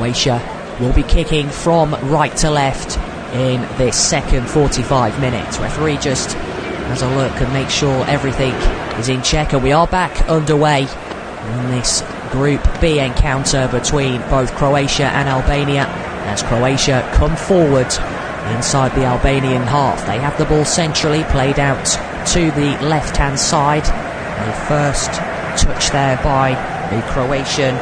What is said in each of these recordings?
Croatia will be kicking from right to left in this second 45 minutes. Referee just has a look and make sure everything is in check, and we are back underway in this Group B encounter between both Croatia and Albania, as Croatia come forward inside the Albanian half. They have the ball centrally, played out to the left-hand side. A first touch there by the Croatian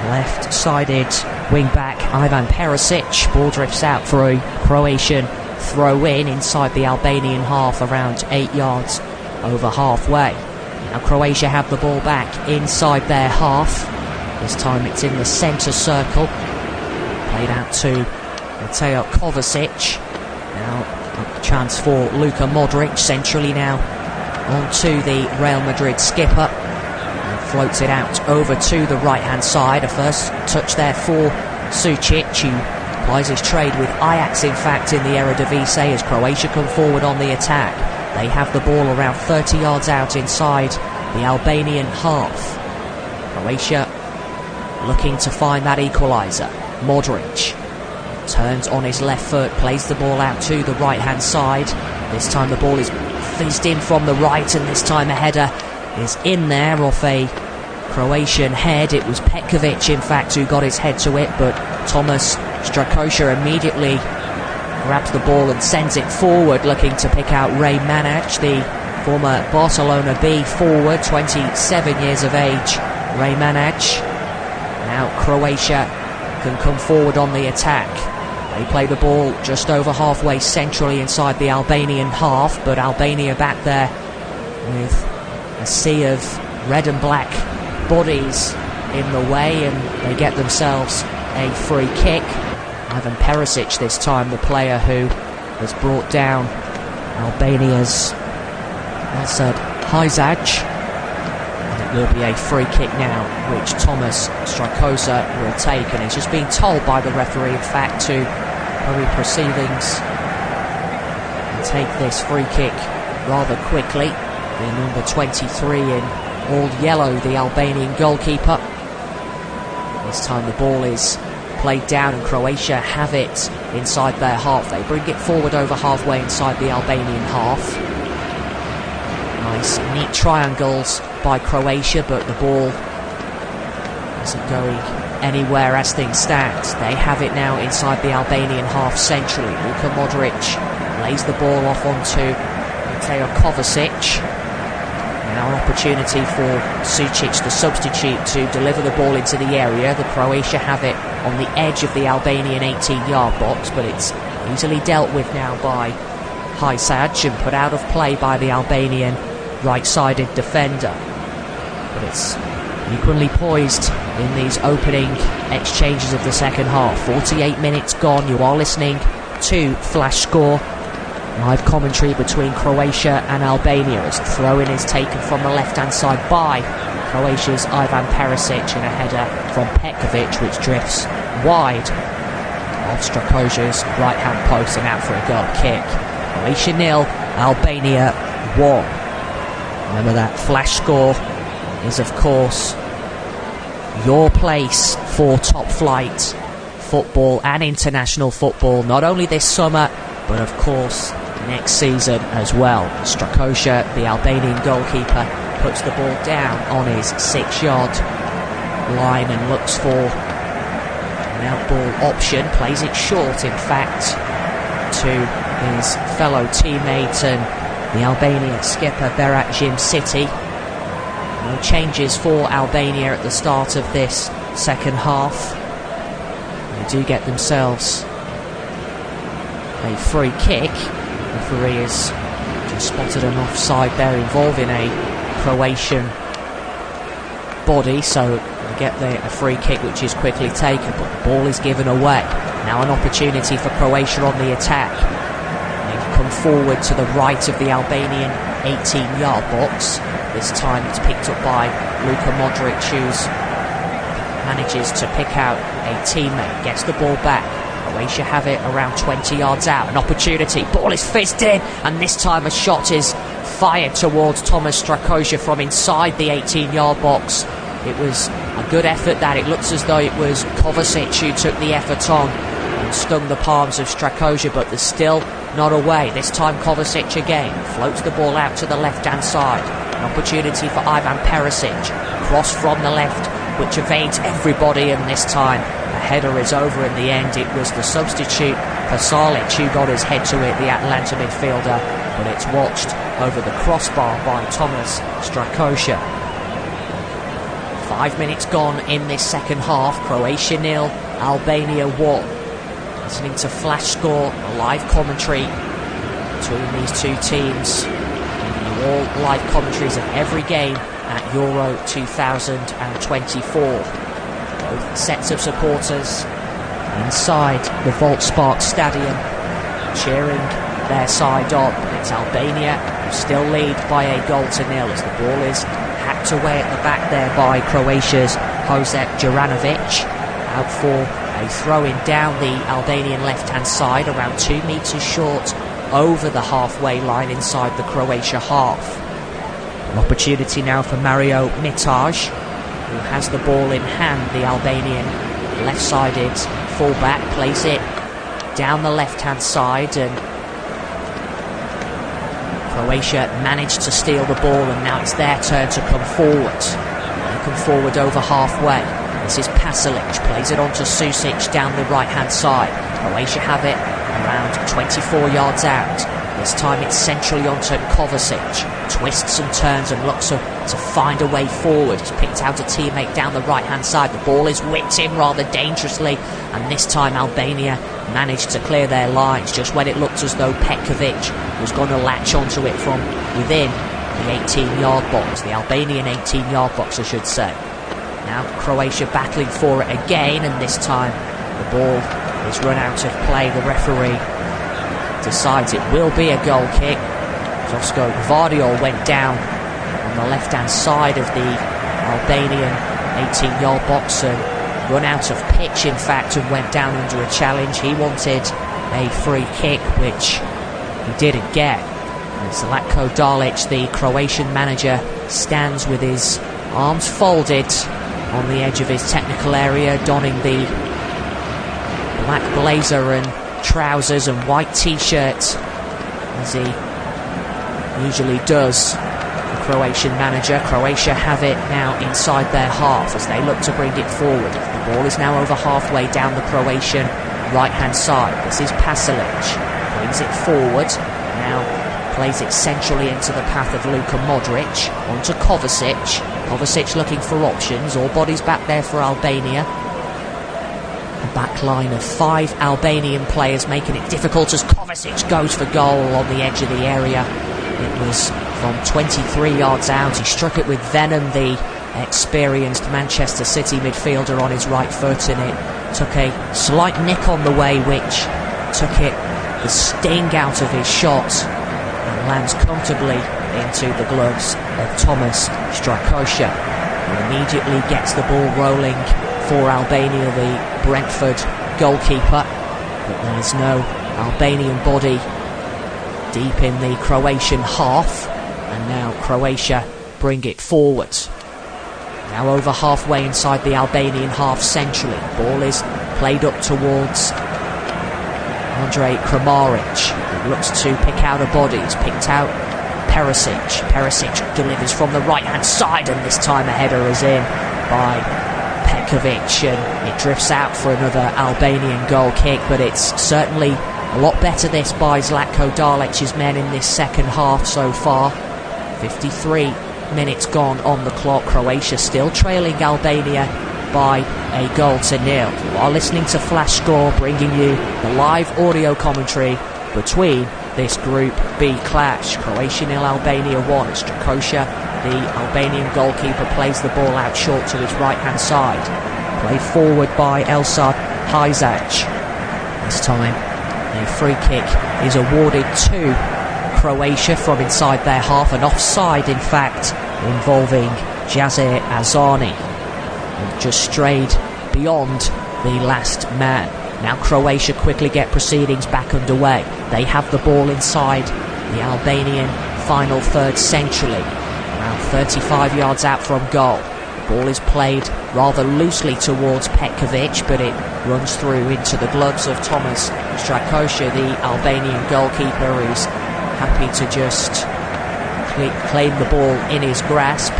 left-sided wing-back Ivan Perisic. Ball drifts out for a Croatian throw-in inside the Albanian half, around 8 yards over halfway. Now Croatia have the ball back inside their half. This time it's in the centre circle. Played out to Mateo Kovacic. Now a chance for Luka Modric centrally now onto the Real Madrid skipper. And floats it out over to the right-hand side. A first touch there for Sucic, who plies his trade with Ajax, in fact, in the Eredivisie, as Croatia come forward on the attack. They have the ball around 30 yards out inside the Albanian half. Croatia looking to find that equaliser. Modric turns on his left foot, plays the ball out to the right-hand side. This time the ball is fizzed in from the right, and this time a header is in there off a Croatian head. It was Petkovic, in fact, who got his head to it, but Thomas Strakosha immediately grabs the ball and sends it forward, looking to pick out Ray Manac, the former Barcelona B forward, 27 years of age. Ray Manac. Now Croatia can come forward on the attack. They play the ball just over halfway centrally inside the Albanian half, but Albania back there with a sea of red and black bodies in the way, and they get themselves a free kick. Ivan Perisic this time, the player who has brought down Albania's Asad Hajsac. And it will be a free kick now, which Thomas Strakosha will take, and he's just been told by the referee, in fact, to hurry proceedings and take this free kick rather quickly. The number 23 in all yellow, the Albanian goalkeeper. This time the ball is played down, and Croatia have it inside their half. They bring it forward over halfway inside the Albanian half. Nice neat triangles by Croatia, but the ball isn't going anywhere as things stand. They have it now inside the Albanian half centrally. Luka Modric lays the ball off onto Mateo Kovacic. Now an opportunity for Sucic, the substitute, to deliver the ball into the area. The Croatia have it on the edge of the Albanian 18-yard box, but it's easily dealt with now by Hajsac and put out of play by the Albanian right-sided defender. But it's equally poised in these opening exchanges of the second half. 48 minutes gone. You are listening to Flash Score. Live commentary between Croatia and Albania, as the throw-in is taken from the left-hand side by Croatia's Ivan Perisic, and a header from Petkovic, which drifts wide off Strakosha's right-hand post and out for a goal kick. Croatia 0, Albania 1. Remember, that Flash Score is, of course, your place for top-flight football and international football, not only this summer, but of course next season as well. Strakosha, the Albanian goalkeeper, puts the ball down on his 6-yard line and looks for an out-ball option. Plays it short, in fact, to his fellow teammate and the Albanian skipper Berat Jim-City. No changes for Albania at the start of this second half. They do get themselves a free kick. The referee has just spotted an offside there involving a Croatian body, so they get a free kick, which is quickly taken, but the ball is given away. Now an opportunity for Croatia on the attack. They've come forward to the right of the Albanian 18-yard box. This time it's picked up by Luka Modric, who manages to pick out a teammate, gets the ball back. Croatia have it around 20 yards out. An opportunity, ball is fizzed in, and this time a shot is fired towards Thomas Strakosha from inside the 18-yard box. It was A good effort that. It looks as though it was Kovacic who took the effort on and stung the palms of Strakosha, but there's still not a way. This time Kovacic again floats the ball out to the left-hand side. An opportunity for Ivan Perisic. Cross from the left, which evades everybody, and this time the header is over in the end. It was the substitute Pasalic who got his head to it, the Atalanta midfielder, but it's watched over the crossbar by Thomas Strakosha. 5 minutes gone in this second half. Croatia 0, Albania 1. Listening to Flash Score, a live commentary between these two teams. All live commentaries of every game at Euro 2024. Both sets of supporters inside the Volkspark Stadium cheering their side on. It's Albania who still lead by a goal to nil as the ball is hacked away at the back there by Croatia's Josep Juranovic. Out for a throw-in down the Albanian left-hand side, around 2 metres short over the halfway line inside the Croatia half. An opportunity now for Mario Mitaj, who has the ball in hand. The Albanian left-sided fullback plays it down the left-hand side, and Croatia managed to steal the ball, and now it's their turn to come forward. They come forward over halfway. This is Pasalic, plays it on to Susic down the right-hand side. Croatia have it around 24 yards out. This time it's centrally onto Kovacic. Twists and turns and looks to find a way forward. He's picked out a teammate down the right-hand side. The ball is whipped in rather dangerously, and this time Albania managed to clear their lines just when it looked as though Petkovic was going to latch onto it from within the 18-yard box. The Albanian 18-yard box, I should say. Now Croatia battling for it again, and this time the ball is run out of play. The referee decides it will be a goal kick. Josko Gvardiol went down on the left-hand side of the Albanian 18-yard box and run out of pitch, in fact, and went down under a challenge. He wanted a free kick, which he didn't get. And Zlatko Dalić, the Croatian manager, stands with his arms folded on the edge of his technical area, donning the black blazer and trousers and white t-shirt, as he usually does, the Croatian manager. Croatia have it now inside their half as they look to bring it forward. The ball is now over halfway down the Croatian right-hand side. This is Pasalic, brings it forward, now plays it centrally into the path of Luka Modric, onto Kovacic. Kovacic looking for options, all bodies back there for Albania. A back line of 5 Albanian players making it difficult as Kovacic goes for goal on the edge of the area. It was from 23 yards out. He struck it with venom, the experienced Manchester City midfielder, on his right foot, and it took a slight nick on the way, which took the sting out of his shot and lands comfortably into the gloves of Thomas Strakosha, who immediately gets the ball rolling for Albania, the Brentford goalkeeper, but there's no Albanian body deep in the Croatian half, and now Croatia bring it forward. Now over halfway inside the Albanian half centrally. Ball is played up towards Andre Kramaric, who looks to pick out a body. He's picked out Perisic. Perisic delivers from the right-hand side, and this time a header is in by Petkovic, and it drifts out for another Albanian goal kick, but it's certainly a lot better this by Zlatko Dalic's men in this second half so far. 53 minutes gone on the clock. Croatia still trailing Albania by a goal to nil. You are listening to Flash Score, bringing you the live audio commentary between this Group B clash. Croatia 0, Albania 1. As Strakosha, the Albanian goalkeeper, plays the ball out short to his right-hand side. Played forward by Elsad Hajsac. This time, a free kick is awarded to Croatia from inside their half, an offside, in fact, involving Jazir Azani, who just strayed beyond the last man. Now Croatia quickly get proceedings back underway. They have the ball inside the Albanian final third centrally, around 35 yards out from goal. Ball is played rather loosely towards Petkovic, but it runs through into the gloves of Thomas Strakosha, the Albanian goalkeeper, who's happy to just claim the ball in his grasp.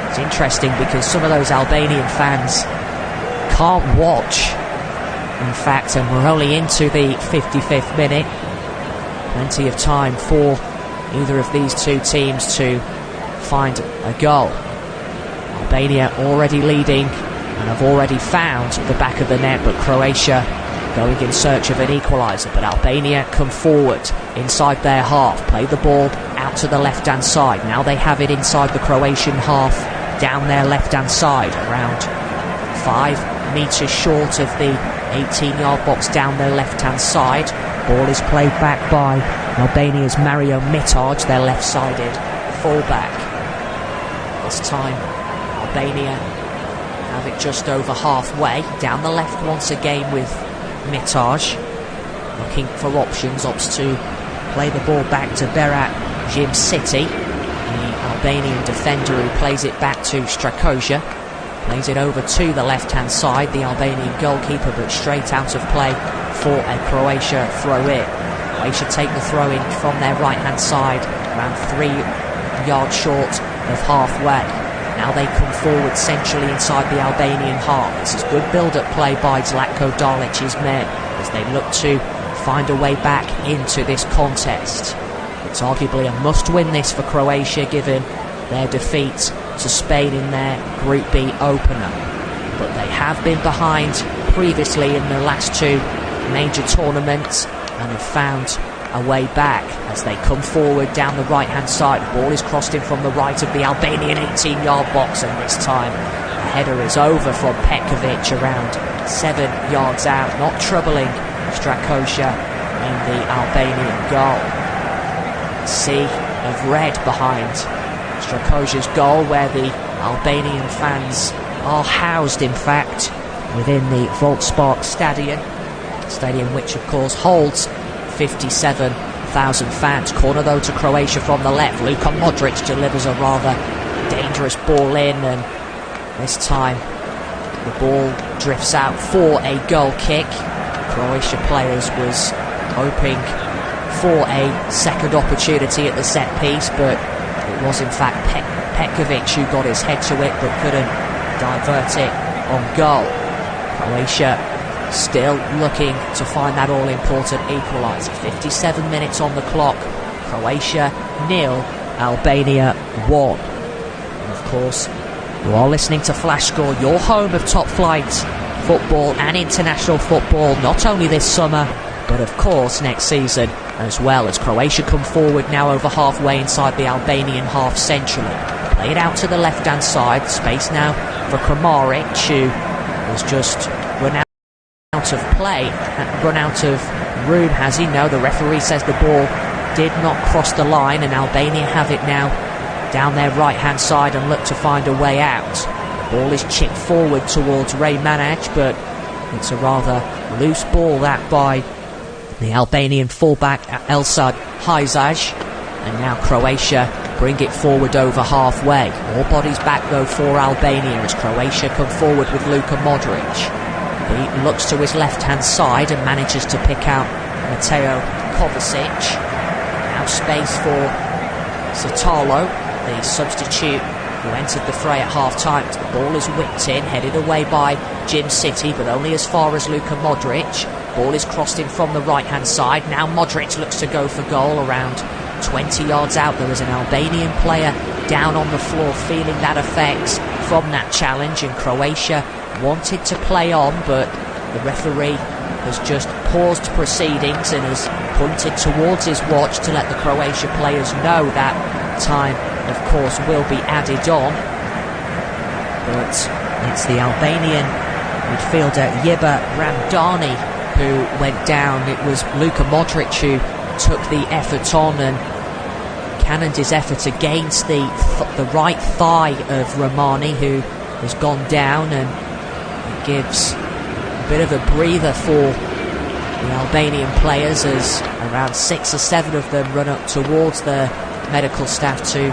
It's interesting because some of those Albanian fans can't watch, in fact, and we're only into the 55th minute. Plenty of time for either of these two teams to find a goal. Albania already leading and have already found the back of the net, but Croatia going in search of an equaliser. But Albania come forward inside their half, play the ball out to the left hand side. Now they have it inside the Croatian half, down their left hand side, around 5 metres short of the 18-yard box down their left hand side. Ball is played back by Albania's Mario Mitaj, their left-sided fullback. This time Albania have it just over halfway, down the left once again with Mitaj, looking for options, opts to play the ball back to Berat Jim-City, the Albanian defender, who plays it back to Strakosha, plays it over to the left hand side, the Albanian goalkeeper, but straight out of play for a Croatia throw-in. Croatia take the throw-in from their right hand side, around 3 yards short of halfway. Now they come forward centrally inside the Albanian half. This is good build-up play by Zlatko Dalic's men as they look to find a way back into this contest. It's arguably a must-win this for Croatia, given their defeat to Spain in their Group B opener. But they have been behind previously in the last two major tournaments and have found a way back as they come forward down the right hand side. The ball is crossed in from the right of the Albanian 18-yard box, and this time the header is over from Petkovic around 7 yards out, not troubling Strakosha in the Albanian goal. Sea of red behind Strakosha's goal, where the Albanian fans are housed, in fact, within the Volkspark Stadium, which of course holds 57,000 fans. Corner though to Croatia from the left. Luka Modric delivers a rather dangerous ball in, and this time the ball drifts out for a goal kick. Croatia players was hoping for a second opportunity at the set piece, but it was in fact Petkovic who got his head to it but couldn't divert it on goal. Croatia still looking to find that all-important equaliser. 57 minutes on the clock. Croatia 0, Albania 1. And of course, you are listening to Flash Score, your home of top-flight football and international football, not only this summer, but of course next season as well, as Croatia come forward now over halfway inside the Albanian half centrally. Play it out to the left-hand side. Space now for Kramaric, who has just run out of play, run out of room, has he? No, the referee says the ball did not cross the line, and Albania have it now down their right-hand side and look to find a way out. The ball is chipped forward towards Ray Manaj, but it's a rather loose ball that by the Albanian fullback Elsad Hajzaj, and now Croatia bring it forward over halfway. All bodies back though for Albania as Croatia come forward with Luka Modric. He looks to his left-hand side and manages to pick out Mateo Kovacic. Now space for Satalo, the substitute who entered the fray at half-time. The ball is whipped in, headed away by Jim-City, but only as far as Luka Modric. Ball is crossed in from the right-hand side. Now Modric looks to go for goal around 20 yards out. There is an Albanian player down on the floor feeling that effects from that challenge, and Croatia wanted to play on, but the referee has just paused proceedings and has pointed towards his watch to let the Croatia players know that time, of course, will be added on. But it's the Albanian midfielder Yiba Ramdani who went down. It was Luka Modric who took the effort on and cannoned his effort against the right thigh of Romani, who has gone down, and it gives a bit of a breather for the Albanian players as around 6 or 7 of them run up towards the medical staff to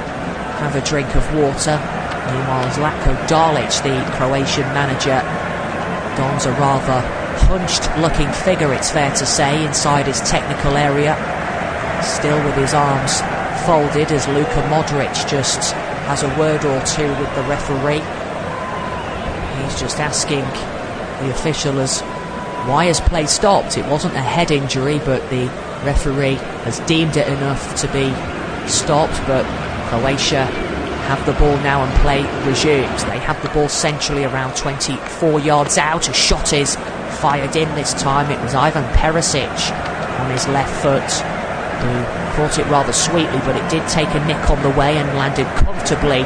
have a drink of water. Meanwhile, Zlatko Dalić, the Croatian manager, dons a rather hunched-looking figure, it's fair to say, inside his technical area. Still with his arms folded as Luka Modric just has a word or two with the referee. He's just asking the official as why has play stopped. It wasn't a head injury, but the referee has deemed it enough to be stopped. But Croatia have the ball now and play resumes. They have the ball centrally around 24 yards out. A shot is fired in this time. It was Ivan Perisic on his left foot who caught it rather sweetly, but it did take a nick on the way and landed comfortably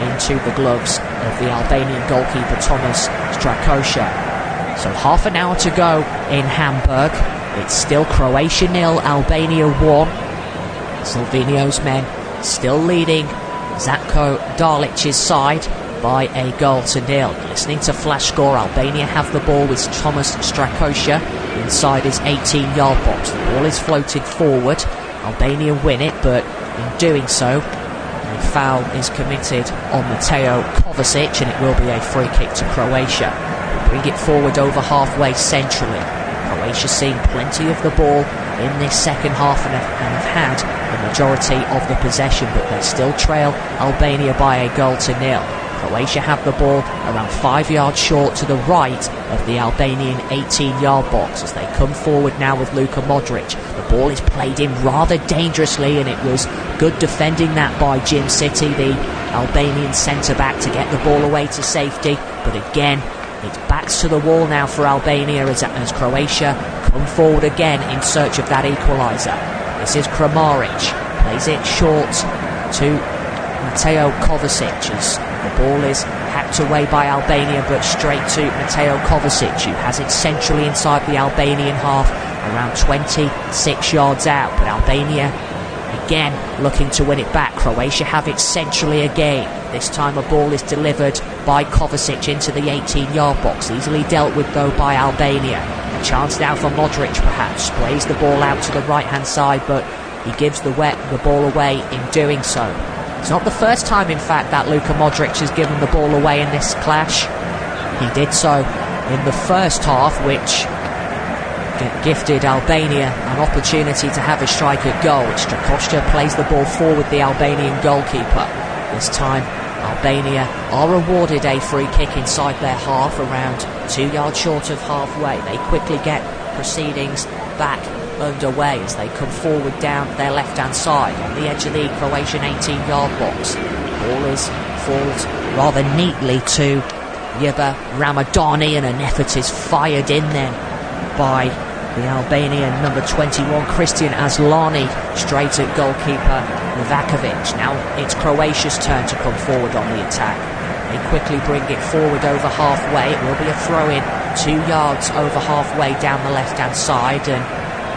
into the gloves of the Albanian goalkeeper Thomas Strakosha. So half an hour to go in Hamburg. It's still Croatia 0, Albania 1. Slovenia's men still leading Zlatko Dalic's side by a goal to 0. Listening to flash score, Albania have the ball with Thomas Strakosha inside his 18-yard box. The ball is floated forward. Albania win it, but in doing so, a foul is committed on Mateo Kovacic, and it will be a free kick to Croatia. Bring it forward over halfway centrally. Croatia seeing plenty of the ball in this second half and have had the majority of the possession, but they still trail Albania by a goal to 0. Croatia have the ball around 5 yards short to the right of the Albanian 18-yard box as they come forward now with Luka Modric. The ball is played in rather dangerously, and it was good defending that by Jim City, the Albanian centre-back, to get the ball away to safety. But again, it's backs to the wall now for Albania as Croatia come forward again in search of that equaliser. This is Kramaric, plays it short to Mateo Kovacic as the ball is hacked away by Albania, but straight to Mateo Kovacic, who has it centrally inside the Albanian half, around 26 yards out. But Albania again looking to win it back. Croatia have it centrally again. This time a ball is delivered by Kovacic into the 18-yard box, easily dealt with though by Albania. A chance now for Modric perhaps, plays the ball out to the right hand side, but he gives the ball away in doing so. It's not the first time in fact that Luka Modric has given the ball away in this clash. He did so in the first half, which gifted Albania an opportunity to have a strike at goal. Strakosha plays the ball forward, the Albanian goalkeeper. This time Albania are awarded a free kick inside their half, around 2 yards short of halfway. They quickly get proceedings back underway as they come forward down their left hand side on the edge of the Croatian 18-yard box. Ball is forward rather neatly to Yiba Ramadani, and an effort is fired in then by the Albanian number 21 Christian Aslani, straight at goalkeeper Novakovic. Now it's Croatia's turn to come forward on the attack. They quickly bring it forward over halfway. It will be a throw-in 2 yards over halfway down the left hand side, and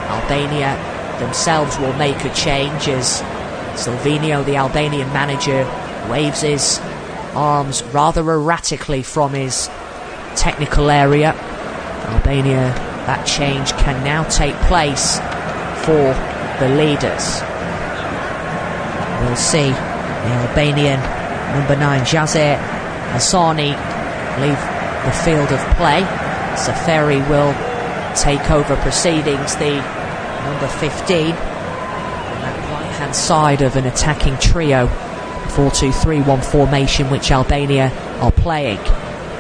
Albania themselves will make a change as Silvino, the Albanian manager, waves his arms rather erratically from his technical area. Albania, that change can now take place for the leaders. We'll see the Albanian number 9 Jazer Hassani leave the field of play. Safari will take over proceedings, the number 15 on that right hand side of an attacking trio, 4-2-3-1 formation which Albania are playing.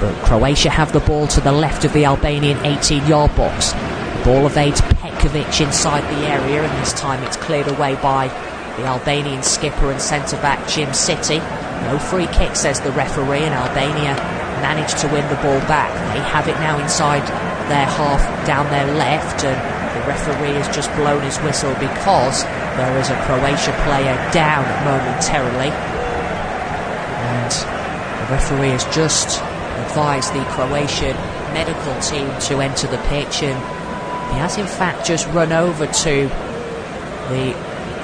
But Croatia have the ball to the left of the Albanian 18-yard box. The ball evades Petkovic inside the area, and this time it's cleared away by the Albanian skipper and centre-back Jim City. No free kick, says the referee, and Albania managed to win the ball back. They have it now inside their half down their left, and the referee has just blown his whistle because there is a Croatia player down momentarily. And the referee has just advised the Croatian medical team to enter the pitch, and he has in fact just run over to the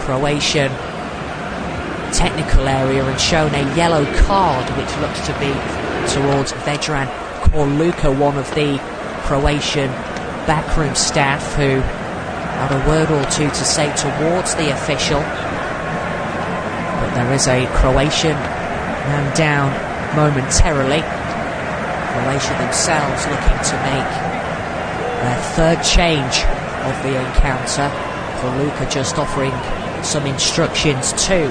Croatian technical area and shown a yellow card which looks to be towards Vedran Korluka, one of the Croatian backroom staff, who had a word or two to say towards the official. But there is a Croatian man down momentarily. Croatia themselves looking to make their third change of the encounter. Luka just offering some instructions to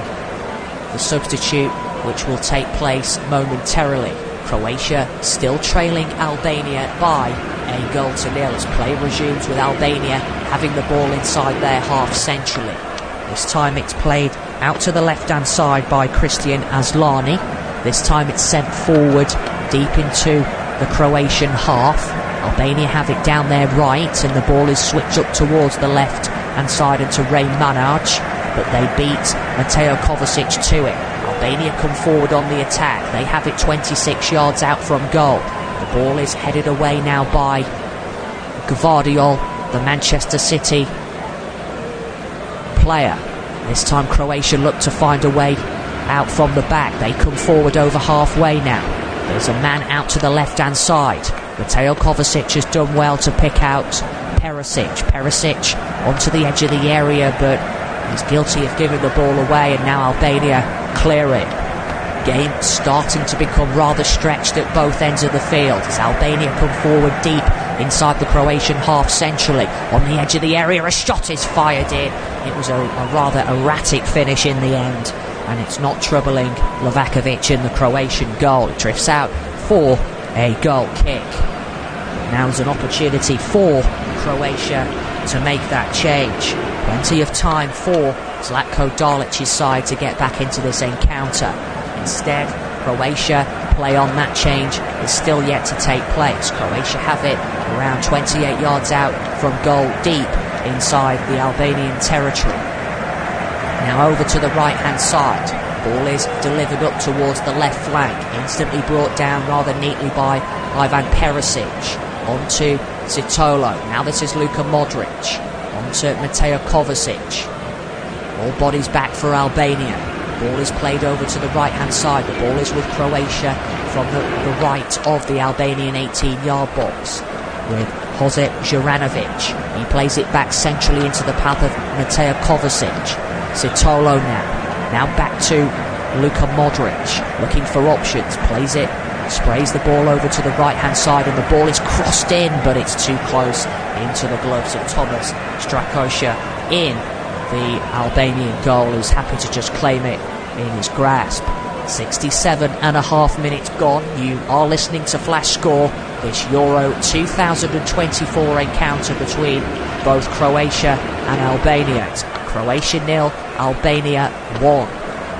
the substitute, which will take place momentarily. Croatia still trailing Albania by a 1-0 as play resumes, with Albania having the ball inside their half centrally. This time it's played out to the left-hand side by Christian Aslani. This time it's sent forward deep into the Croatian half. Albania have it down their right, and the ball is switched up towards the left-hand side into Ray Manaj, but they beat Mateo Kovacic to it. Albania come forward on the attack. They have it 26 yards out from goal. The ball is headed away now by Gvardiol, the Manchester City player. This time Croatia look to find a way out from the back. They come forward over halfway now. There's a man out to the left-hand side. Mateo Kovacic has done well to pick out Perisic. Perisic onto the edge of the area, but he's guilty of giving the ball away, and now Albania clear it. Game starting to become rather stretched at both ends of the field as Albania come forward deep inside the Croatian half centrally. On the edge of the area, a shot is fired in. It was a rather erratic finish in the end, and it's not troubling Livakovic in the Croatian goal. It drifts out for a goal kick. Now there's an opportunity for Croatia to make that change. Plenty of time for Zlatko Dalic's side to get back into this encounter. Instead, Croatia play on that change is still yet to take place. Croatia have it around 28 yards out from goal, deep inside the Albanian territory. Now over to the right hand side. Ball is delivered up towards the left flank, instantly brought down rather neatly by Ivan Perisic. Onto Zitolo. Now this is Luka Modric. Onto Mateo Kovacic. All bodies back for Albania. Ball is played over to the right hand side. The ball is with Croatia from the right of the Albanian 18-yard box, with Josip Juranovic. He plays it back centrally into the path of Mateo Kovacic. Zitolo now back to Luka Modric, looking for options. Plays it, sprays the ball over to the right hand side, and the ball is crossed in, but it's too close into the gloves of Thomas Strakosha in the Albanian goal, who's happy to just claim it in his grasp. 67.5 minutes gone. You are listening to Flash Score, this Euro 2024 encounter between both Croatia and Albania. It's Croatia 0, Albania 1.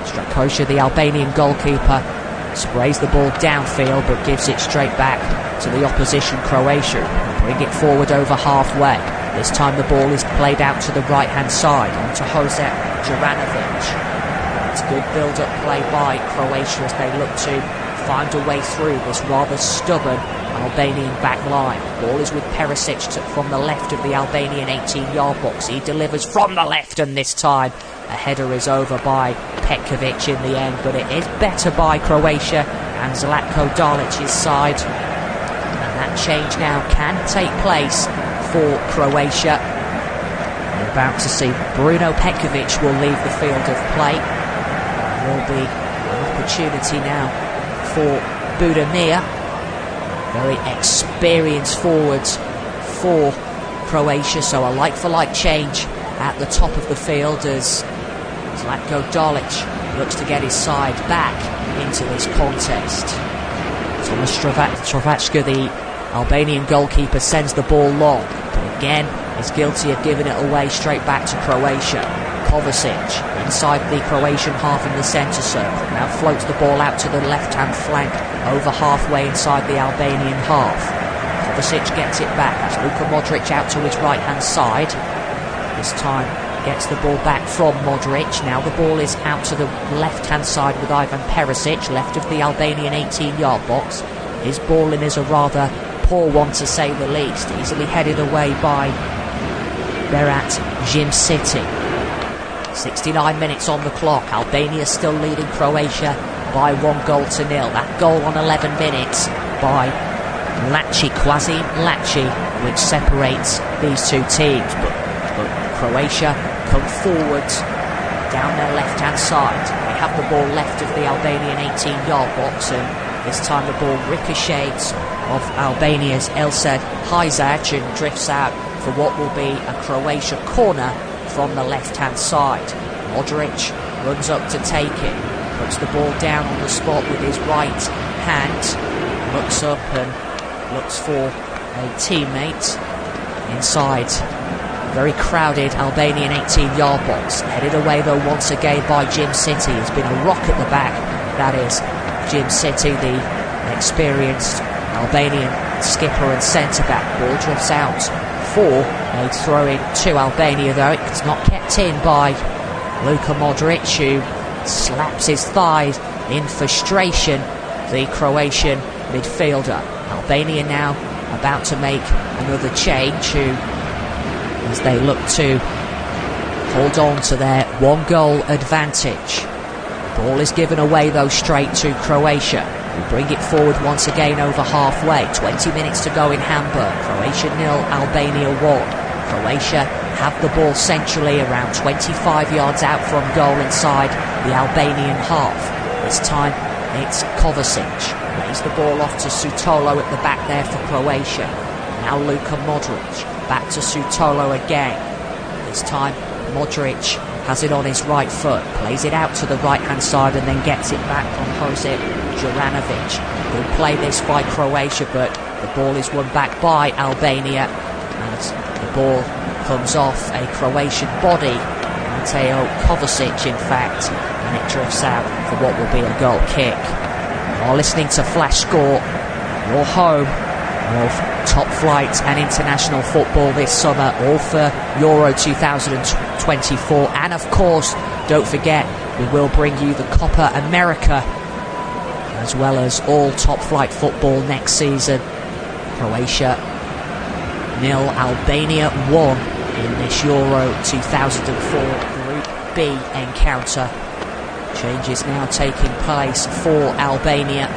Strakosha, the Albanian goalkeeper, sprays the ball downfield but gives it straight back to the opposition Croatia. Bring it forward over halfway. This time the ball is played out to the right hand side onto Josip Juranovic. It's good build-up play by Croatia as they look to find a way through this rather stubborn Albanian back line. Ball is with Perisic from the left of the Albanian 18-yard box. He delivers from the left, and this time a header is over by Petkovic in the end, but it is better by Croatia and Zlatko Dalic's side. And that change now can take place for Croatia. We're about to see Bruno Petkovic will leave the field of play. There will be an opportunity now for Budimir. Very experienced forwards for Croatia, so a like-for-like change at the top of the field as Zlatko Dalić looks to get his side back into this contest. Thomas Stravachka, the Albanian goalkeeper, sends the ball long, but again is guilty of giving it away straight back to Croatia. Kovacic inside the Croatian half in the centre circle, now floats the ball out to the left-hand flank over halfway inside the Albanian half. Kovacic gets it back. That's Luka Modric out to his right-hand side. This time gets the ball back from Modric. Now the ball is out to the left-hand side with Ivan Perisic, left of the Albanian 18-yard box. His ball in is a rather poor one to say the least. Easily headed away by Berat Jimciti. 69 minutes on the clock. Albania still leading Croatia by 1-0. That goal on 11 minutes by Laci, Quasi Laci, which separates these two teams. But Croatia come forward down their left-hand side. They have the ball left of the Albanian 18-yard box, and This time the ball ricochets off Albania's Elsad Hajsac and drifts out for what will be a Croatia corner from the left-hand side. Modric runs up to take it, puts the ball down on the spot with his right hand, looks up and looks for a teammate inside. Very crowded Albanian 18-yard box. Headed away though once again by Jim City. It's been a rock at the back. That is Jim City, the experienced Albanian skipper and centre-back. Ball drifts out for a throw-in to Albania though. It's not kept in by Luka Modric, who slaps his thighs in frustration, the Croatian midfielder. Albania now about to make another change, as they look to hold on to their one-goal advantage. Ball is given away though straight to Croatia, who bring it forward once again over halfway. 20 minutes to go in Hamburg. Croatia 0, Albania 1. Croatia have the ball centrally around 25 yards out from goal inside the Albanian half. This time it's Kovacic. Lays the ball off to Sutolo at the back there for Croatia. Now Luka Modric. Back to Sutolo again. This time Modric has it on his right foot, plays it out to the right hand side and then gets it back from Josip Juranovic. Good play this by Croatia, but the ball is won back by Albania as the ball comes off a Croatian body, Mateo Kovacic in fact, and it drifts out for what will be a goal kick. You're listening to Flash Score, your home of top flight and international football this summer, all for Euro 2024, and of course don't forget we will bring you the Copa America as well as all top flight football next season. Croatia 0, Albania 1 in this Euro 2004 Group B encounter. Changes now taking place for Albania.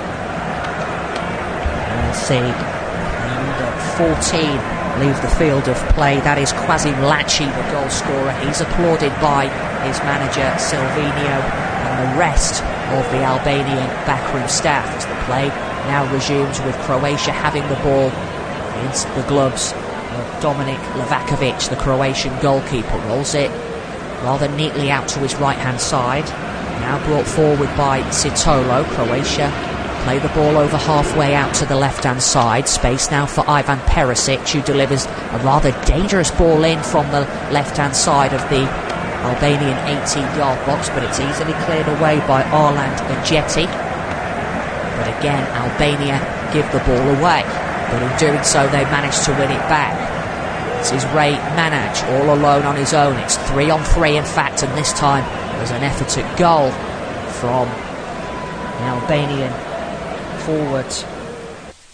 And we'll see 14 leave the field of play. That is Quasim Laci, the goal scorer. He's applauded by his manager Silvinho and the rest of the Albanian backroom staff as the play now resumes with Croatia having the ball into the gloves of Dominik Livakovic, the Croatian goalkeeper. Rolls it rather neatly out to his right hand side. Now brought forward by Sitolo. Croatia play the ball over halfway out to the left-hand side. Space now for Ivan Perisic, who delivers a rather dangerous ball in from the left-hand side of the Albanian 18-yard box, but it's easily cleared away by Arland Ajeti. But again, Albania give the ball away, but in doing so they manage to win it back. This is Ray Manaj all alone on his own. It's 3-on-3 in fact, and this time there's an effort at goal from the Albanian forward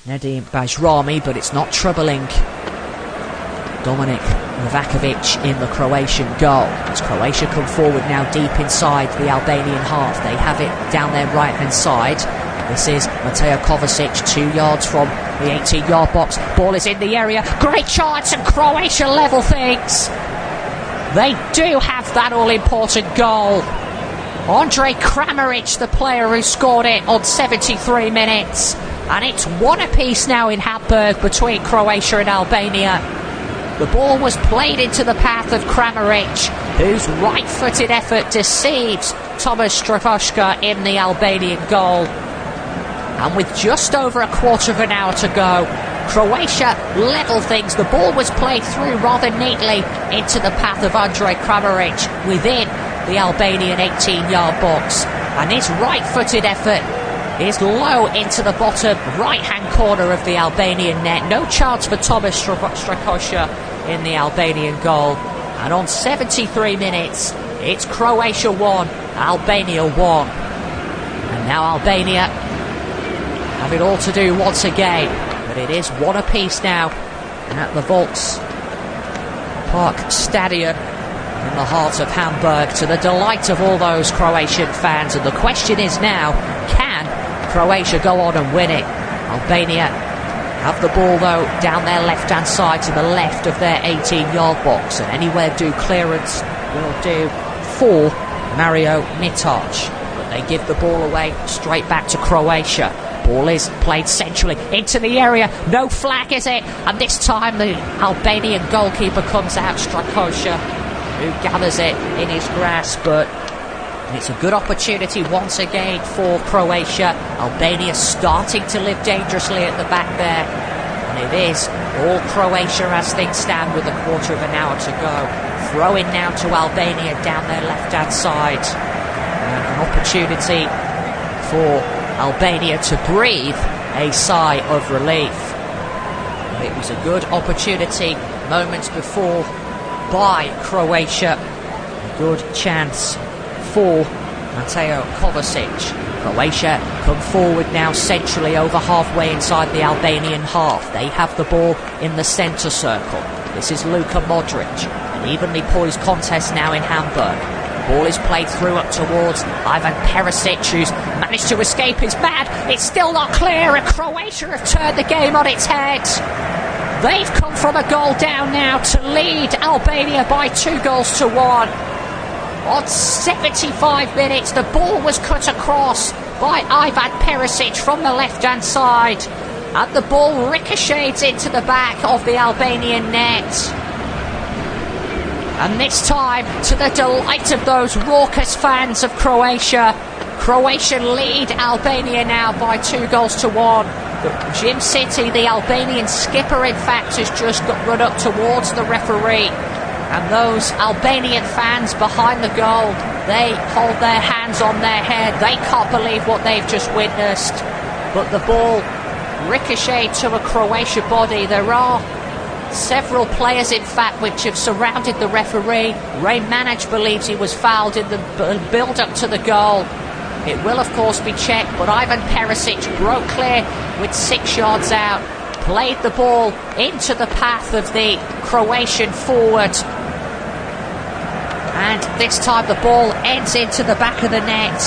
Nedim Bajrami, but it's not troubling Dominik Livakovic in the Croatian goal. As Croatia come forward now deep inside the Albanian half, they have it down their right hand side. This is Mateo Kovacic, 2 yards from the 18-yard box. Ball is in the area, great chance, and Croatia level things. They do have that all-important goal. Andre Kramaric, the player who scored it on 73 minutes. And it's 1 apiece now in Hamburg between Croatia and Albania. The ball was played into the path of Kramaric, whose right-footed effort deceives Thomas Strakoška in the Albanian goal. And with just over a quarter of an hour to go, Croatia level things. The ball was played through rather neatly into the path of Andre Kramaric within the Albanian 18-yard box, and his right-footed effort is low into the bottom right-hand corner of the Albanian net. No chance for Thomas Strakoška in the Albanian goal, and on 73 minutes it's Croatia 1, Albania 1, and now Albania have it all to do once again, but it is 1 apiece now at the Volkspark Stadium in the heart of Hamburg, to the delight of all those Croatian fans. And the question is now, can Croatia go on and win it? Albania have the ball though down their left hand side to the left of their 18-yard box, and anywhere do clearance will do for Mario Mitac, but they give the ball away straight back to Croatia. Ball is played centrally into the area. No flag, is it? And this time the Albanian goalkeeper comes out, Strakosha, who gathers it in his grasp, but it's a good opportunity once again for Croatia. Albania starting to live dangerously at the back there. And it is all Croatia as things stand with a quarter of an hour to go. Throwing now to Albania down their left-hand side. An opportunity for Albania to breathe a sigh of relief. It was a good opportunity moments before by Croatia. A good chance for Mateo Kovacic. Croatia come forward now centrally over halfway inside the Albanian half. They have the ball in the centre circle. This is Luka Modric. An evenly poised contest now in Hamburg. Ball is played through up towards Ivan Perisic, who's managed to escape his man. It's still not clear, and Croatia have turned the game on its head. They've come from a goal down now to lead Albania by 2-1. On 75 minutes, the ball was cut across by Ivan Perisic from the left-hand side, and the ball ricochets into the back of the Albanian net. And this time, to the delight of those raucous fans of Croatia, Croatia lead Albania now by 2-1. Jim City, the Albanian skipper, in fact, has just run up towards the referee. And those Albanian fans behind the goal, they hold their hands on their head. They can't believe what they've just witnessed. But the ball ricocheted to a Croatia body. There are several players, in fact, which have surrounded the referee. Ray Manic believes he was fouled in the build-up to the goal. It will, of course, be checked, but Ivan Perisic broke clear with 6 yards out. Played the ball into the path of the Croatian forward. And this time the ball ends into the back of the net.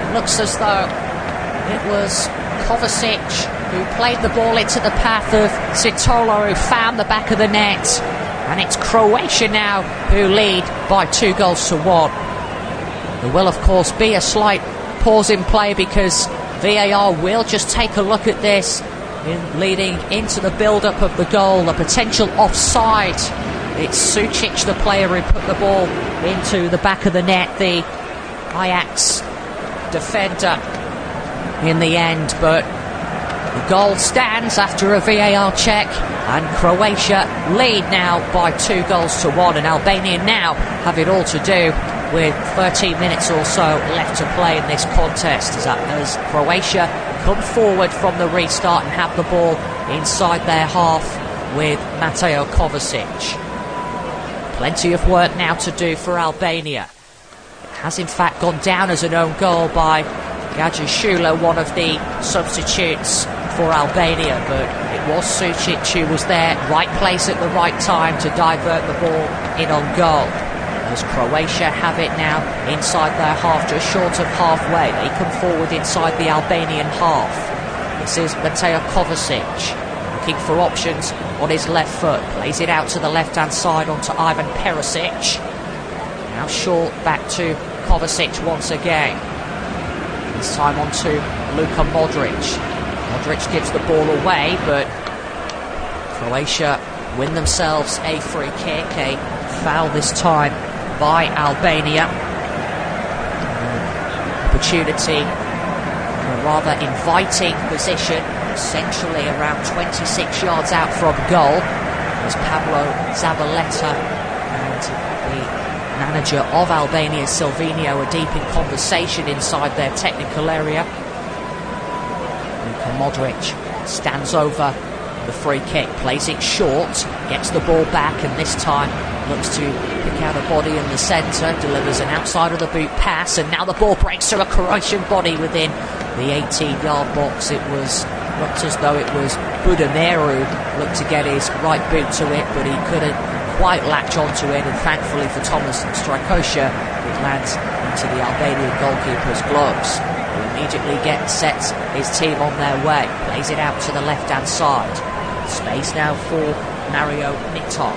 It looks as though it was Kovacic who played the ball into the path of Sitola, who found the back of the net. And it's Croatia now who lead by 2-1. There will, of course, be a slight pause in play because VAR will just take a look at this leading into the build-up of the goal, a potential offside. It's Sucic, the player who put the ball into the back of the net, the Ajax defender in the end, but the goal stands after a VAR check, and Croatia lead now by 2-1, and Albania now have it all to do with 13 minutes or so left to play in this contest as Croatia come forward from the restart and have the ball inside their half with Mateo Kovacic. Plenty of work now to do for Albania. It has in fact gone down as an own goal by Gaja Shula, one of the substitutes for Albania, but it was Sucic who was there, right place at the right time to divert the ball in on goal. As Croatia have it now inside their half, just short of halfway. They come forward inside the Albanian half. This is Mateo Kovacic, looking for options on his left foot. Plays it out to the left-hand side onto Ivan Perisic. Now short back to Kovacic once again. This time on to Luka Modric. Modric gives the ball away, but Croatia win themselves a free kick. A foul this time by Albania. Opportunity for a rather inviting position, essentially around 26 yards out from goal. As Pablo Zabaleta and the manager of Albania, Silvino, are deep in conversation inside their technical area. Luka Modric stands over the free kick, plays it short, gets the ball back, and this time looks to pick out a body in the centre, delivers an outside of the boot pass, and now the ball breaks through a Croatian body within the 18-yard box. It looked as though it was Budimir who looked to get his right boot to it, but he couldn't quite latch onto it, and thankfully for Thomas Strakosha, it lands into the Albanian goalkeeper's gloves, who immediately sets his team on their way, plays it out to the left-hand side. Space now for Mario Mitoc.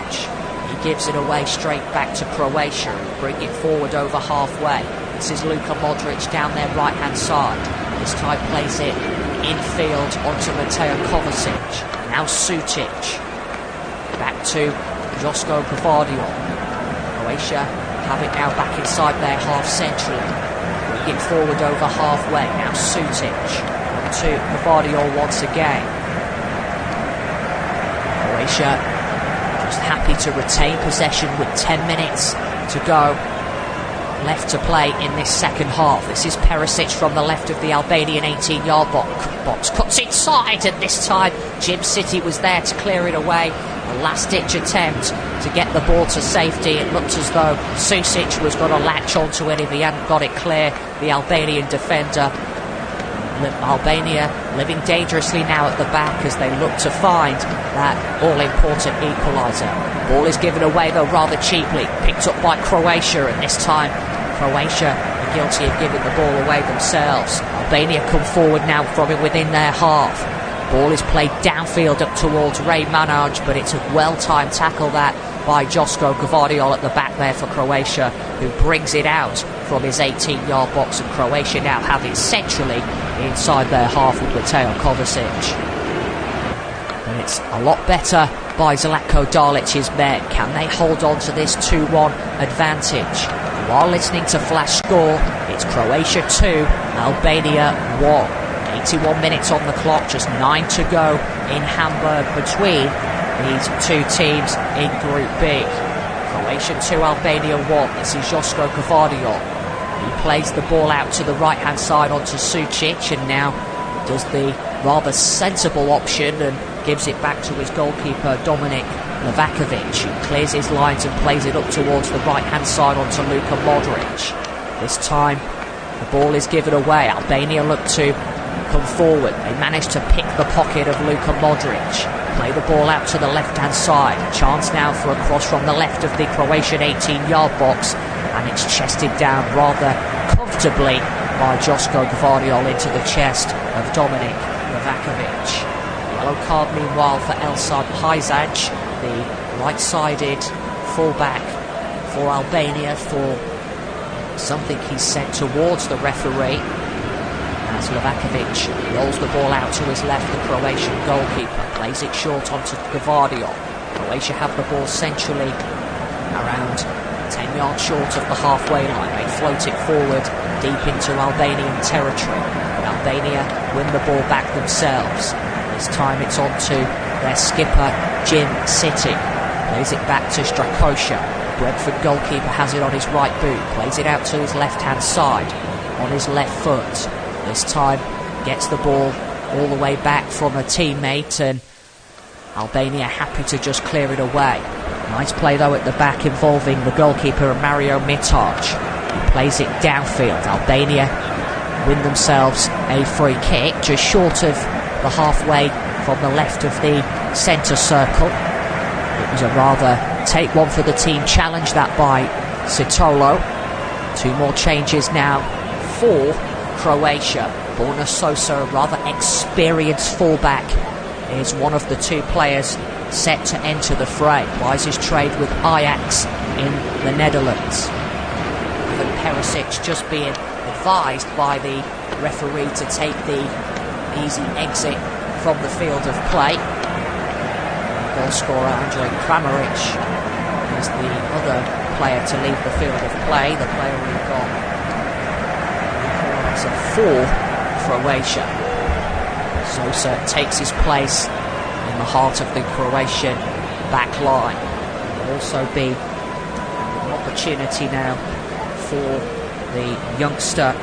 He gives it away straight back to Croatia and bring it forward over halfway. This is Luka Modric down their right-hand side. This time plays it infield onto Mateo Kovacic. Now Sutic. Back to Josko Gvardiol. Croatia have it now back inside their half centrally. Bring it forward over halfway. Now Sutic. To Gvardiol once again. Croatia just happy to retain possession with 10 minutes to go left to play in this second half. This is Perisic from the left of the Albanian 18-yard box. Cuts inside, and this time Jim City was there to clear it away. A last-ditch attempt to get the ball to safety. It looked as though Susic was going to latch onto it if he hadn't got it clear. The Albanian defender. Albania living dangerously now at the back as they look to find that all-important equaliser. Ball is given away though rather cheaply, picked up by Croatia, and this time Croatia are guilty of giving the ball away themselves. Albania come forward now from within their half. Ball is played downfield up towards Ray Manaj, but it's a well-timed tackle that by Josko Gvardiol at the back there for Croatia, who brings it out from his 18-yard box, and Croatia now have it centrally inside their half with Mateo Kovacic. And it's a lot better by Zlatko Dalic's men. Can they hold on to this 2-1 advantage? You are listening to Flash Score. It's Croatia 2, Albania 1. 81 minutes on the clock, just 9 to go in Hamburg between these two teams in Group B. Croatia 2, Albania 1. This is Josko Gvardiol. He plays the ball out to the right-hand side onto Sucic, and now does the rather sensible option and gives it back to his goalkeeper Dominik Novakovic, who clears his lines and plays it up towards the right-hand side onto Luka Modric. This time the ball is given away. Albania look to come forward. They manage to pick the pocket of Luka Modric. Play the ball out to the left-hand side. Chance now for a cross from the left of the Croatian 18-yard box, and it's chested down rather comfortably by Josko Gvardiol into the chest of Dominik Novakovic. Yellow card meanwhile for Elsad Hajsac, the right-sided fullback for Albania, for something he's sent towards the referee. As Novakovic rolls the ball out to his left, the Croatian goalkeeper plays it short onto Gvardiol. Croatia have the ball centrally around 10 yards short of the halfway line. They float it forward deep into Albanian territory. Albania win the ball back themselves. This time it's on to their skipper Jim City. Plays it back to Strakosha. Brentford goalkeeper has it on his right boot. Plays it out to his left-hand side on his left foot. This time gets the ball all the way back from a teammate, and Albania happy to just clear it away. Nice play though at the back involving the goalkeeper Mario Mitaj, who plays it downfield. Albania win themselves a free kick just short of the halfway from the left of the centre circle. It was a rather take one for the team challenge that by Sitolo. Two more changes now for Croatia. Borna Sosa, a rather experienced fullback, is one of the two players set to enter the fray. Plies his trade with Ajax in the Netherlands. Ivan Perisic just being advised by the referee to take the easy exit from the field of play. Goal scorer Andrej Kramaric is the other player to leave the field of play. The player who got for Croatia. Sosa takes his place in the heart of the Croatian back line. Will also be an opportunity now for the youngster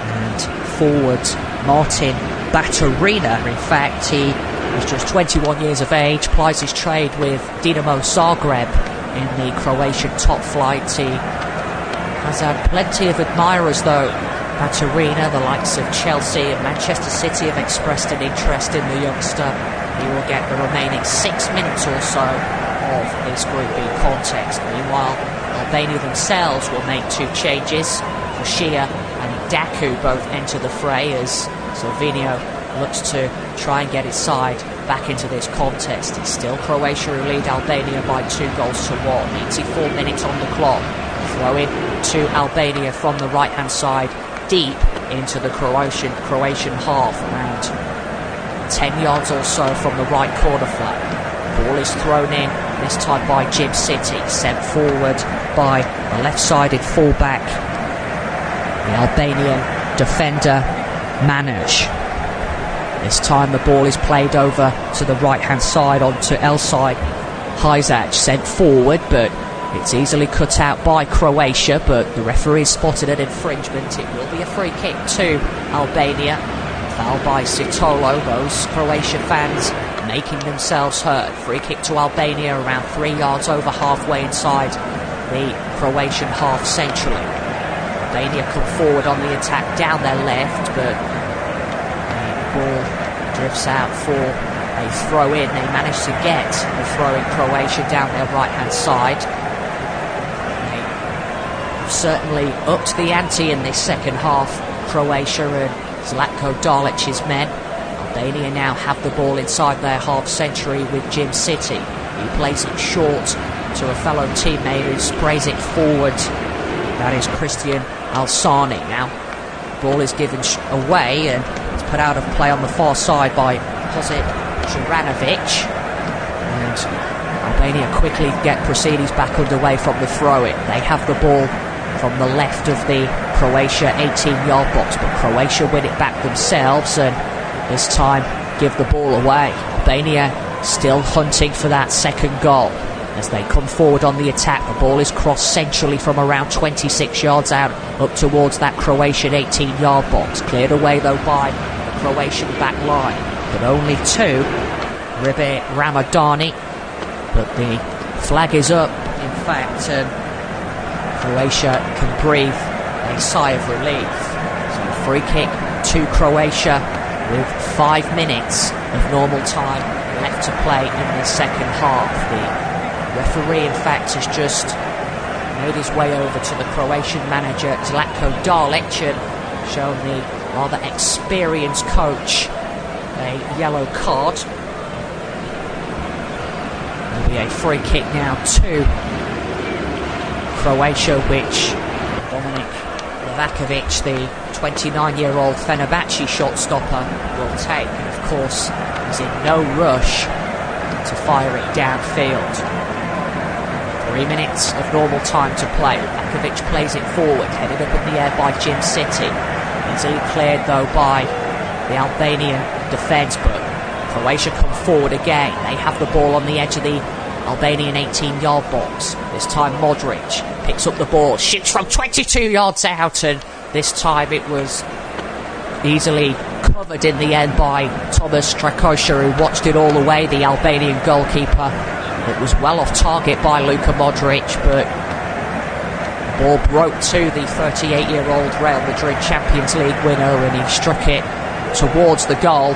and forward Martin Baturina. In fact, he was just 21 years of age, plies his trade with Dinamo Zagreb in the Croatian top flight. He has had plenty of admirers though. Baturina, the likes of Chelsea and Manchester City have expressed an interest in the youngster. He will get the remaining 6 minutes or so of this Group B context. Meanwhile, Albania themselves will make two changes. Shia and Daku both enter the fray as Silvino looks to try and get his side back into this contest. It's still Croatia who lead Albania by 2-1. 84 minutes on the clock. Throw in to Albania from the right-hand side, deep into the Croatian half, around 10 yards or so from the right corner flag. Ball is thrown in, this time by Jim City, sent forward by a left-sided fullback, the Albanian defender Manoj. This time the ball is played over to the right-hand side onto Elside Hajsac, sent forward, but it's easily cut out by Croatia, but the referee spotted an infringement. It will be a free kick to Albania. Foul by Sitolo, those Croatia fans making themselves heard. Free kick to Albania around 3 yards over halfway inside the Croatian half centrally. Albania come forward on the attack down their left, but the ball drifts out for a throw in. They managed to get the throw in Croatia down their right hand side. They certainly upped the ante in this second half, Croatia and Zlatko Dalic's men. Albania now have the ball inside their half century with Jim City. He plays it short to a fellow teammate who sprays it forward. That is Christian Alsani. Now, ball is given away and it's put out of play on the far side by Josip Juranovic. And Albania quickly get proceedings back underway from the throw-in. They have the ball from the left of the Croatia 18-yard box, but Croatia win it back themselves and this time give the ball away. Albania still hunting for that second goal. As they come forward on the attack, the ball is crossed centrally from around 26 yards out up towards that Croatian 18-yard box. Cleared away though by the Croatian back line, but only two. Ribe Ramadani, but the flag is up in fact, and Croatia can breathe a sigh of relief. So free kick to Croatia with 5 minutes of normal time left to play in the second half. The referee, in fact, has just made his way over to the Croatian manager Zlatko Dalić and shown the rather experienced coach a yellow card. There'll be a free kick now to Croatia, which Dominic Livakovic, the 29-year-old Fenerbahce shot stopper, will take. And of course, he's in no rush to fire it downfield. 3 minutes of normal time to play. Livakovic plays it forward, headed up in the air by Jim City. Easily cleared though by the Albanian defence, but Croatia come forward again. They have the ball on the edge of the Albanian 18-yard box. This time Modric picks up the ball, shoots from 22 yards out, and this time it was easily covered in the end by Thomas Strakosha, who watched it all the way, the Albanian goalkeeper. It was well off target by Luka Modric, but the ball broke to the 38-year-old Real Madrid Champions League winner, and he struck it towards the goal,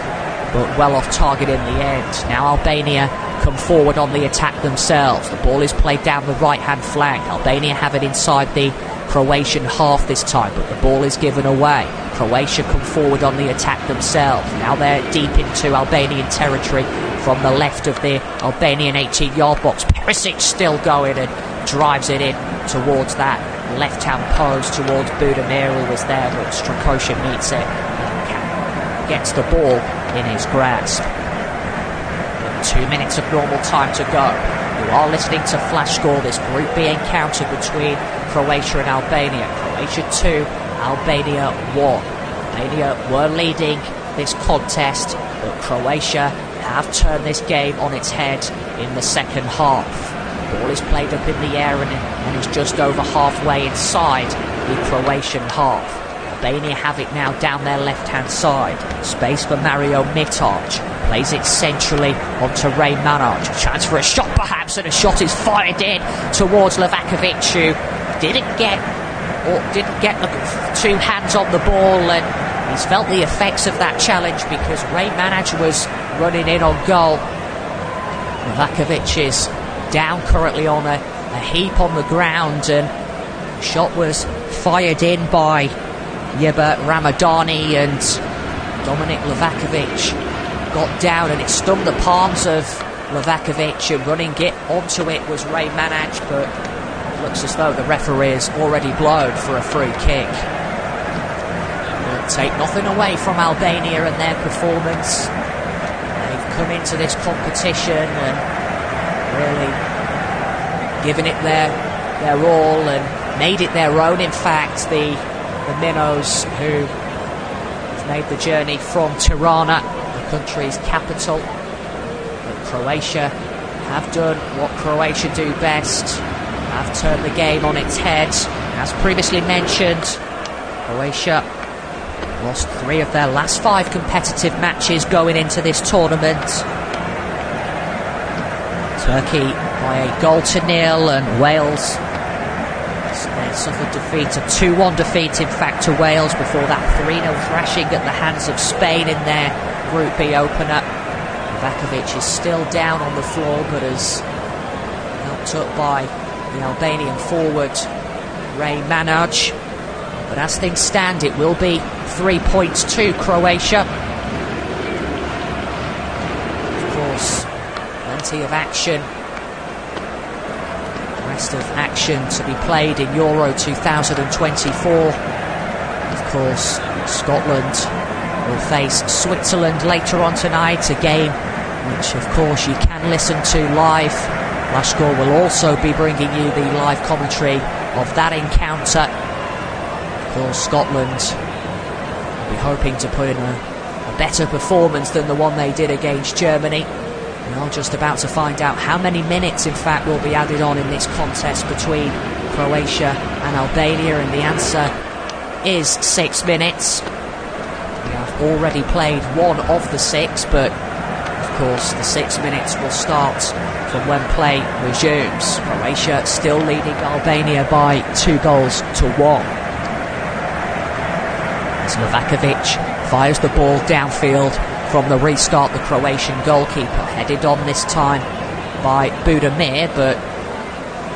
but well off target in the end. Now Albania come forward on the attack themselves. The ball is played down the right-hand flank. Albania have it inside the Croatian half this time, but the ball is given away. Croatia come forward on the attack themselves. Now they're deep into Albanian territory from the left of the Albanian 18-yard box. Perisic still going and drives it in towards that left-hand post towards Budimir, who was there, but Strakosha meets it and gets the ball in his grasp. 2 minutes of normal time to go. You are listening to Flash Score, this Group B encounter between Croatia and Albania. Croatia 2, Albania 1. Albania were leading this contest, but Croatia have turned this game on its head in the second half. The ball is played up in the air and is just over halfway inside the Croatian half. Albania have it now down their left-hand side. Space for Mario Mitic. Plays it centrally onto Ray Manoj. Chance for a shot perhaps, and a shot is fired in towards Livakovic, who didn't get the two hands on the ball, and he's felt the effects of that challenge because Ray Manoj was running in on goal. Livakovic is down currently on a heap on the ground, and the shot was fired in by Ribe Ramadani, and Dominic Livakovic got down and it stung the palms of Livakovic, and running it onto it was Ray Manaj, but it looks as though the referee has already blown for a free kick. Will take nothing away from Albania and their performance. They've come into this competition and really given it their all and made it their own. In fact, the Minnows, who have made the journey from Tirana, the country's capital, but Croatia have done what Croatia do best, have turned the game on its head. As previously mentioned, Croatia lost 3 of their last 5 competitive matches going into this tournament. Turkey by a 0-0, and Wales, they suffered defeat, a 2-1 defeat in fact to Wales before that 3-0 thrashing at the hands of Spain in their Group B opener. Livakovic is still down on the floor, but is helped up by the Albanian forward Ray Manaj. But as things stand, it will be 3 points to Croatia. Of course, plenty of action. The rest of action to be played in Euro 2024. Of course, Scotland will face Switzerland later on tonight, a game which of course you can listen to live. Flashscore will also be bringing you the live commentary of that encounter. Of course, Scotland will be hoping to put in a better performance than the one they did against Germany. We are just about to find out how many minutes in fact will be added on in this contest between Croatia and Albania, and the answer is 6 minutes. We have already played 1 of the 6, but of course the 6 minutes will start from when play resumes. Croatia still leading Albania by 2-1. As Livakovic fires the ball downfield from the restart, the Croatian goalkeeper headed on this time by Budimir, but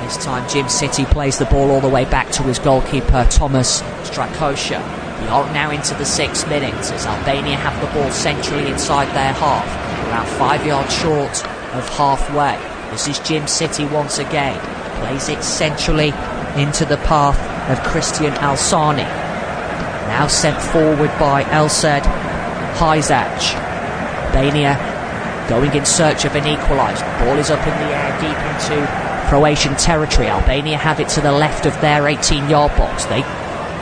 this time Jim City plays the ball all the way back to his goalkeeper Tomas Strakosha. We are now into the 6 minutes as Albania have the ball centrally inside their half, around 5 yards short of halfway. This is Jim City once again, plays it centrally into the path of Christian Alsani. Now sent forward by Elsed Hajzac. Albania going in search of an equaliser. The ball is up in the air deep into Croatian territory. Albania have it to the left of their 18-yard box. They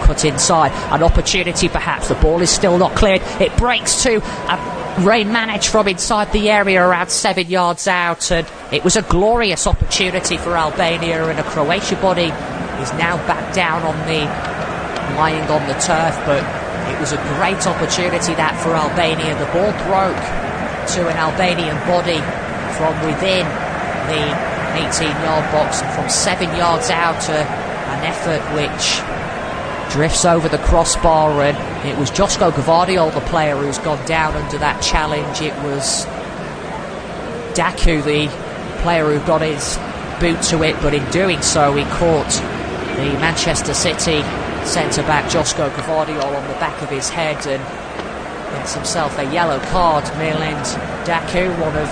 cut inside. An opportunity perhaps. The ball is still not cleared. It breaks to Ray Manaj from inside the area around 7 yards out. And it was a glorious opportunity for Albania, and a Croatian body is now back down on the lying on the turf, but it was a great opportunity that for Albania. The ball broke to an Albanian body from within the 18-yard box, and from 7 yards out, an effort which drifts over the crossbar, and it was Josko Gvardiol, the player, who's gone down under that challenge. It was Daku, the player, who got his boot to it, but in doing so he caught the Manchester City centre-back Josko Gvardiol on the back of his head and gets himself a yellow card. Mirland Daku, one of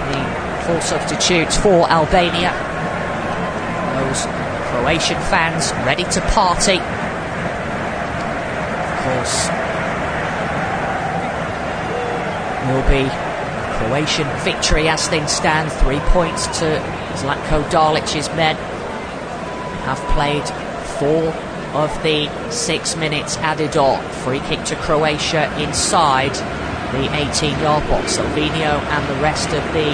the 4 substitutes for Albania. Those Croatian fans ready to party. Of course, will be a Croatian victory as things stand. 3 points to Zlatko Dalic's men. Have played 4 of the 6 minutes added on. Free kick to Croatia inside the 18-yard box. Silvino and the rest of the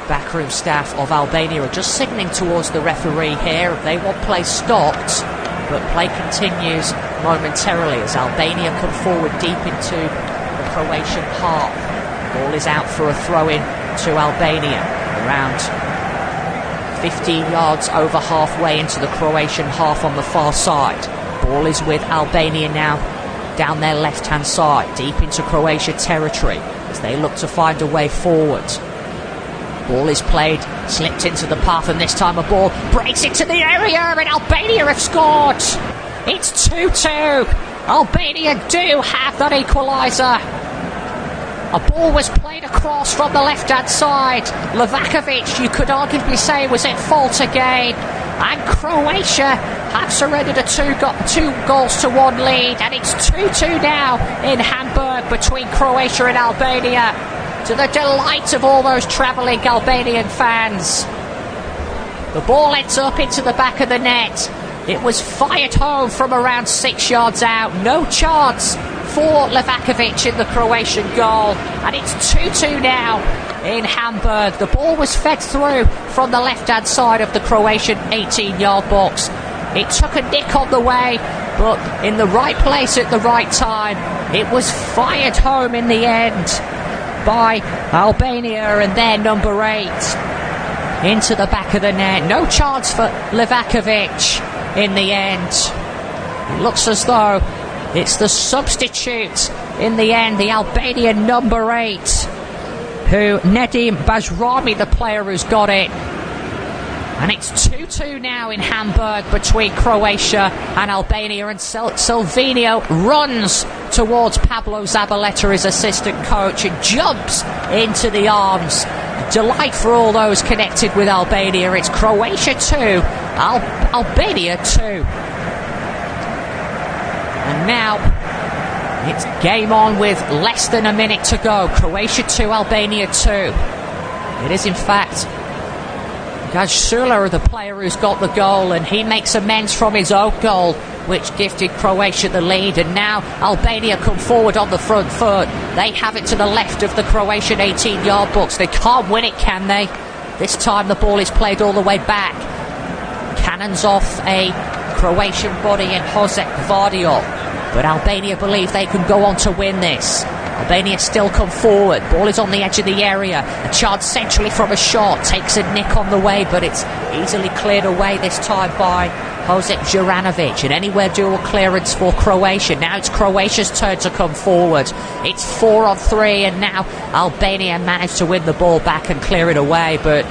backroom staff of Albania are just signalling towards the referee here. They want play stopped, but play continues momentarily as Albania come forward deep into the Croatian half. Ball is out for a throw-in to Albania, around 15 yards over halfway into the Croatian half on the far side. Ball is with Albania now down their left-hand side, deep into Croatia territory as they look to find a way forward. Ball is played, slipped into the path, and this time a ball breaks into the area, and Albania have scored! It's 2-2 Albania do have that equaliser. A ball was played across from the left-hand side. Livakovic, you could arguably say, was at fault again. And Croatia have surrendered a 2-goals-to-1 lead. And it's 2-2 now in Hamburg between Croatia and Albania, to the delight of all those travelling Albanian fans. The ball ends up into the back of the net. It was fired home from around 6 yards out. No chance for Livakovic in the Croatian goal. And it's 2-2 now in Hamburg. The ball was fed through from the left-hand side of the Croatian 18-yard box. It took a nick on the way, but in the right place at the right time. It was fired home in the end by Albania and their number 8 into the back of the net. No chance for Livakovic in the end. It looks as though it's the substitute in the end, the Albanian number 8, who Nedim Bajrami, the player who's got it. And it's 2-2 now in Hamburg between Croatia and Albania, and Silvino runs towards Pablo Zabaleta, his assistant coach, and jumps into the arms. Delight for all those connected with Albania. It's Croatia 2, Albania 2. And now it's game on with less than a minute to go. Croatia 2, Albania 2. It is in fact Gajsula, the player who's got the goal, and he makes amends from his own goal, which gifted Croatia the lead. And now Albania come forward on the front foot. They have it to the left of the Croatian 18-yard box. They can't win it, can they? This time the ball is played all the way back. Cannons off a Croatian body in Josep Gvardiol. But Albania believe they can go on to win this. Albania still come forward. Ball is on the edge of the area. A chance centrally from a shot. Takes a nick on the way, but it's easily cleared away this time by Josip Juranovic. And anywhere dual clearance for Croatia. Now it's Croatia's turn to come forward. It's 4-on-3, and now Albania managed to win the ball back and clear it away. But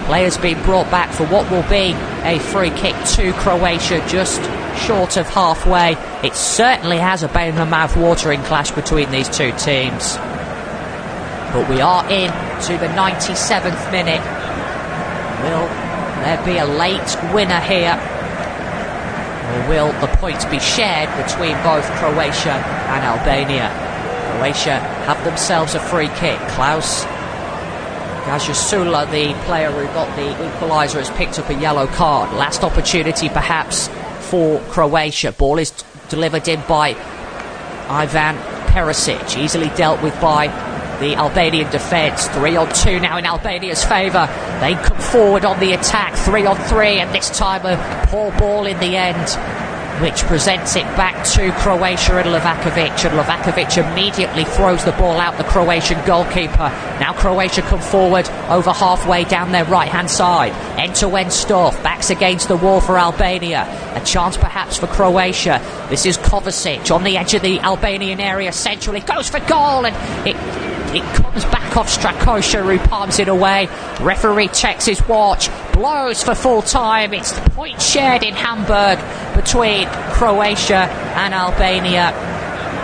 players being brought back for what will be a free kick to Croatia, just short of halfway. It certainly has been a mouth-watering clash between these two teams. But we are in to the 97th minute. Will there be a late winner here, or will the points be shared between both Croatia and Albania? Croatia have themselves a free kick. Klaus Gajasula, the player who got the equaliser, has picked up a yellow card. Last opportunity perhaps for Croatia. Ball is delivered in by Ivan Perisic, easily dealt with by the Albanian defence. 3-on-2 now in Albania's favour. They come forward on the attack. 3-on-3, and this time a poor ball in the end, which presents it back to Croatia and Livakovic. And Livakovic immediately throws the ball out the Croatian goalkeeper. Now Croatia come forward over halfway down their right-hand side. End-to-end stuff. Backs against the wall for Albania. A chance perhaps for Croatia. This is Kovacic on the edge of the Albanian area centrally. Goes for goal, and it comes back off Strakosha, who palms it away. Referee checks his watch. Blows for full time. It's the point shared in Hamburg between Croatia and Albania.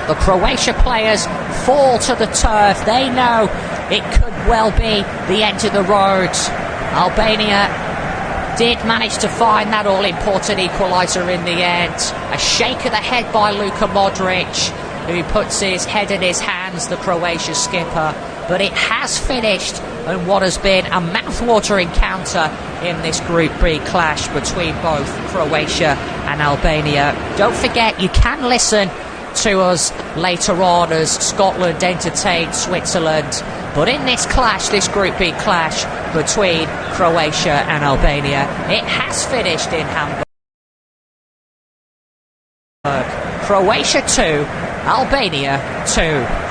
The Croatia players fall to the turf. They know it could well be the end of the road. Albania did manage to find that all-important equaliser in the end. A shake of the head by Luka Modric, who puts his head in his hands, the Croatia skipper. But it has finished in what has been a mouth-watering encounter in this Group B clash between both Croatia and Albania. Don't forget, you can listen to us later on as Scotland entertain Switzerland. But in this clash, this Group B clash between Croatia and Albania, it has finished in Hamburg. Croatia 2, Albania 2.